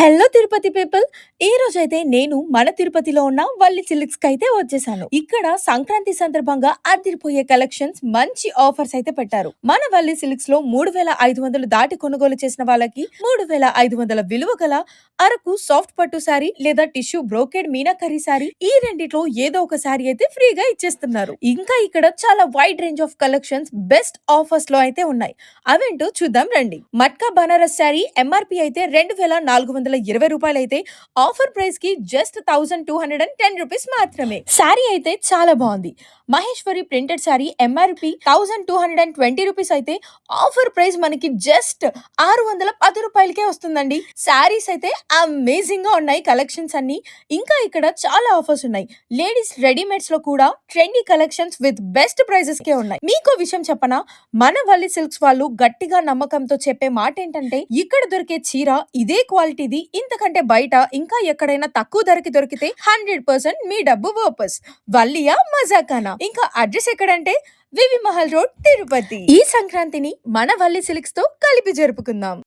Hello Tirupati people. ఈ రోజైతే నేను మన తిరుపతిలో ఉన్న వల్లి సిల్క్స్ కైతే వచ్చేసాను. ఇక్కడ సంక్రాంతి సందర్భంగా అదిరిపోయే కలెక్షన్స్, మంచి ఆఫర్స్ అయితే పెట్టారు. మన వల్లి సిల్క్స్ లో 3500 దాటి కొనుగోలు చేసిన వాళ్ళకి 3500 విలువ గల అరకు సాఫ్ట్ పట్టు శారీ లేదా టిష్యూ బ్రోకెడ్ మీనాకరీ శారీ, ఈ రెండిట్లో ఏదో ఒక శారీ అయితే ఫ్రీగా ఇచ్చేస్తున్నారు. ఇంకా ఇక్కడ చాలా wide range of collections best offers లో అయితే ఉన్నాయి. అవేంటో చూద్దాం రండి. మట్కా బనారస్ శారీ ఎంఆర్పి అయితే 2420 రూపాయలు అయితే ఆఫర్ ప్రైస్ కి జస్ట్ 1210 రూపీస్ మాత్రమే. శారీ అయితే చాలా బాగుంది. Maheshwari printed sari MRP 1220 rupees అయితే ఆఫర్ ప్రైస్ మనకి జస్ట్ 610 రూపాయలకే వస్తుందండి. శారీస్ అయితే అమేజింగ్ గా ఉన్నాయి కలెక్షన్స్ అన్ని. ఇంకా ఇక్కడ చాలా ఆఫర్స్ ఉన్నాయి. లేడీస్ రెడీమేడ్స్ లో కూడా trendy collections with best prices కే ఉన్నాయి. మీకు విషయం చెప్పనా, మన వల్లి సిల్క్స్ వాళ్ళు గట్టిగా నమ్మకంతో చెప్పే మాట ఏంటంటే, ఇక్కడ దొరికే చీర ఇదే క్వాలిటీది ఇంతకంటే బయట ఇంకా ఎక్కడైనా తక్కువ ధరకి దొరికితే 100% మీ డబ్బు వాపస్. వల్లియా మజాకానా. ఇంకా అడ్రస్ ఎక్కడంటే వివి మహల్ రోడ్, తిరుపతి. ఈ సంక్రాంతిని మన వల్లి సిల్క్స్ తో కలిపి జరుపుకుందాం.